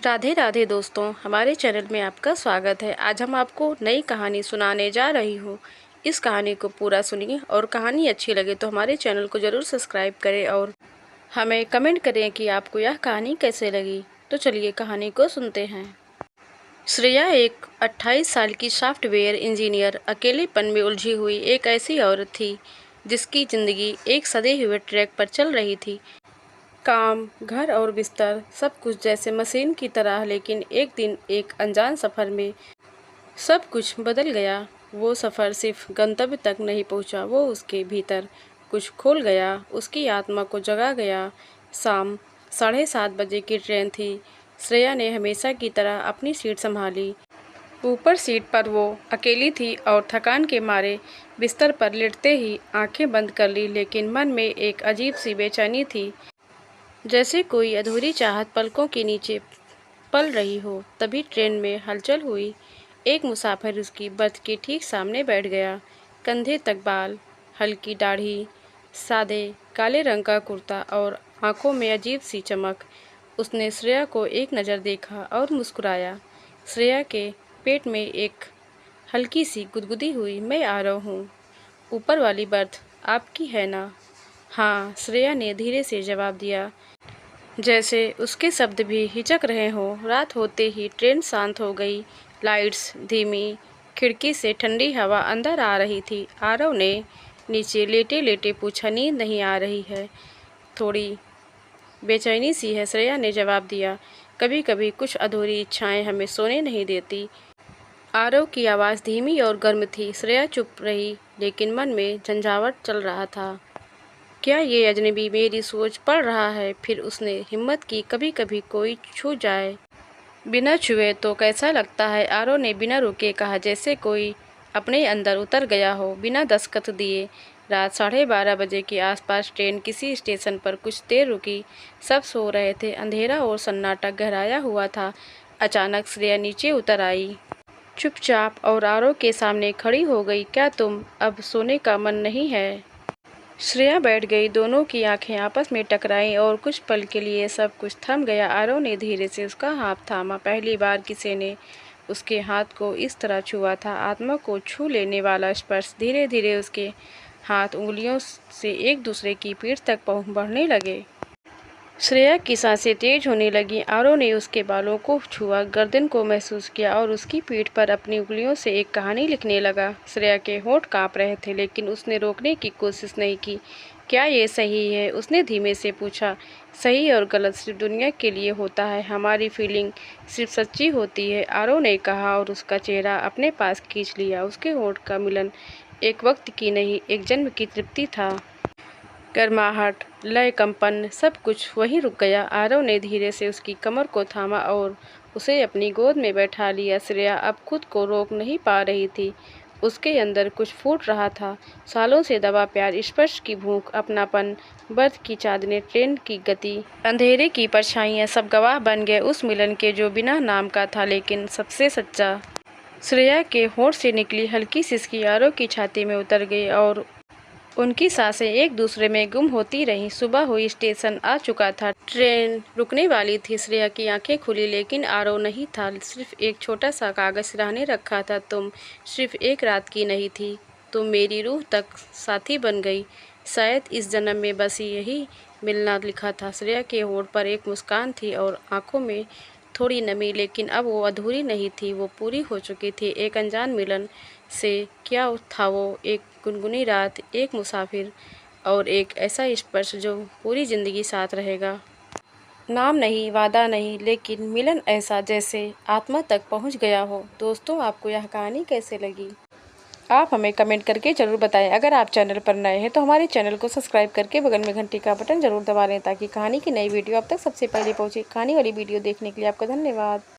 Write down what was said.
राधे राधे दोस्तों, हमारे चैनल में आपका स्वागत है। आज हम आपको नई कहानी सुनाने जा रही हूँ। इस कहानी को पूरा सुनिए और कहानी अच्छी लगे तो हमारे चैनल को ज़रूर सब्सक्राइब करें और हमें कमेंट करें कि आपको यह कहानी कैसे लगी। तो चलिए कहानी को सुनते हैं। श्रेया एक 28 साल की सॉफ्टवेयर इंजीनियर अकेलेपन में उलझी हुई एक ऐसी औरत थी जिसकी ज़िंदगी एक सदे हुए ट्रैक पर चल रही थी। काम, घर और बिस्तर सब कुछ जैसे मशीन की तरह, लेकिन एक दिन एक अनजान सफ़र में सब कुछ बदल गया। वो सफ़र सिर्फ गंतव्य तक नहीं पहुंचा, वो उसके भीतर कुछ खोल गया, उसकी आत्मा को जगा गया। शाम 7:30 बजे की ट्रेन थी। श्रेया ने हमेशा की तरह अपनी सीट संभाली। ऊपर सीट पर वो अकेली थी और थकान के मारे बिस्तर पर लेटते ही आंखें बंद कर ली, लेकिन मन में एक अजीब सी बेचैनी थी, जैसे कोई अधूरी चाहत पलकों के नीचे पल रही हो। तभी ट्रेन में हलचल हुई। एक मुसाफिर उसकी बर्थ के ठीक सामने बैठ गया। कंधे तक बाल, हल्की दाढ़ी, सादे काले रंग का कुर्ता और आंखों में अजीब सी चमक। उसने श्रेया को एक नज़र देखा और मुस्कुराया। श्रेया के पेट में एक हल्की सी गुदगुदी हुई। मैं आ रहा हूँ। ऊपर वाली बर्थ आपकी है ना? हाँ, श्रेया ने धीरे से जवाब दिया, जैसे उसके शब्द भी हिचक रहे हों। रात होते ही ट्रेन शांत हो गई। लाइट्स धीमी, खिड़की से ठंडी हवा अंदर आ रही थी। आरव ने नीचे लेटे लेटे पूछा, नींद नहीं आ रही है? थोड़ी बेचैनी सी है, श्रेया ने जवाब दिया। कभी कभी कुछ अधूरी इच्छाएं हमें सोने नहीं देती। आरव की आवाज़ धीमी और गर्म थी। श्रेया चुप रही, लेकिन मन में झंझावात चल रहा था। क्या ये अजनबी मेरी सोच पढ़ रहा है? फिर उसने हिम्मत की, कभी कभी कोई छू जाए। बिना छुए तो कैसा लगता है? आरव ने बिना रुके कहा, जैसे कोई अपने अंदर उतर गया हो बिना दस्तखत दिए। रात 12:30 बजे के आसपास ट्रेन किसी स्टेशन पर कुछ देर रुकी। सब सो रहे थे। अंधेरा और सन्नाटा गहराया हुआ था। अचानक श्रेया नीचे उतर आई, चुपचाप, और आरव के सामने खड़ी हो गई। क्या तुम अब सोने का मन नहीं है? श्रेया बैठ गई। दोनों की आंखें आपस में टकराईं और कुछ पल के लिए सब कुछ थम गया। आरव ने धीरे से उसका हाथ थामा। पहली बार किसी ने उसके हाथ को इस तरह छुआ था। आत्मा को छू लेने वाला स्पर्श। धीरे धीरे उसके हाथ उंगलियों से एक दूसरे की पीठ तक बढ़ने लगे। श्रेया की सांसें तेज होने लगीं। आरव ने उसके बालों को छुआ, गर्दन को महसूस किया और उसकी पीठ पर अपनी उंगलियों से एक कहानी लिखने लगा। श्रेया के होंठ कांप रहे थे, लेकिन उसने रोकने की कोशिश नहीं की। क्या ये सही है? उसने धीमे से पूछा। सही और गलत सिर्फ दुनिया के लिए होता है, हमारी फीलिंग सिर्फ सच्ची होती है, आरव ने कहा और उसका चेहरा अपने पास खींच लिया। उसके होंठ का मिलन एक वक्त की नहीं, एक जन्म की तृप्ति था। गर्माहट, लय, कंपन, सब कुछ वहीं रुक गया। आरव ने धीरे से उसकी कमर को थामा और उसे अपनी गोद में बैठा लिया। श्रेया अब खुद को रोक नहीं पा रही थी। उसके अंदर कुछ फूट रहा था। सालों से दबा प्यार, स्पर्श की भूख, अपनापन, बर्थ की चादरें, ट्रेन की गति, अंधेरे की परछाइयाँ, सब गवाह बन गए उस मिलन के जो बिना नाम का था, लेकिन सबसे सच्चा। श्रेया के होंठ से निकली हल्की सिसकी आरव की छाती में उतर गई और उनकी सांसें एक दूसरे में गुम होती रहीं। सुबह हुई, स्टेशन आ चुका था, ट्रेन रुकने वाली थी। श्रेया की आंखें खुली, लेकिन आरव नहीं था। सिर्फ एक छोटा सा कागज सिरहाने रखा था। तुम सिर्फ एक रात की नहीं थी, तुम मेरी रूह तक साथी बन गई। शायद इस जन्म में बस यही मिलना, लिखा था। श्रेया के होंठ पर एक मुस्कान थी और आंखों में थोड़ी नमी, लेकिन अब वो अधूरी नहीं थी, वो पूरी हो चुकी थी। एक अनजान मिलन से क्या था वो? एक गुनगुनी रात, एक मुसाफिर और एक ऐसा स्पर्श जो पूरी ज़िंदगी साथ रहेगा। नाम नहीं, वादा नहीं, लेकिन मिलन ऐसा जैसे आत्मा तक पहुंच गया हो। दोस्तों, आपको यह कहानी कैसे लगी? आप हमें कमेंट करके ज़रूर बताएं। अगर आप चैनल पर नए हैं तो हमारे चैनल को सब्सक्राइब करके बगल में घंटी का बटन ज़रूर दबा लें, ताकि कहानी की नई वीडियो आप तक सबसे पहले पहुंचे। कहानी वाली वीडियो देखने के लिए आपका धन्यवाद।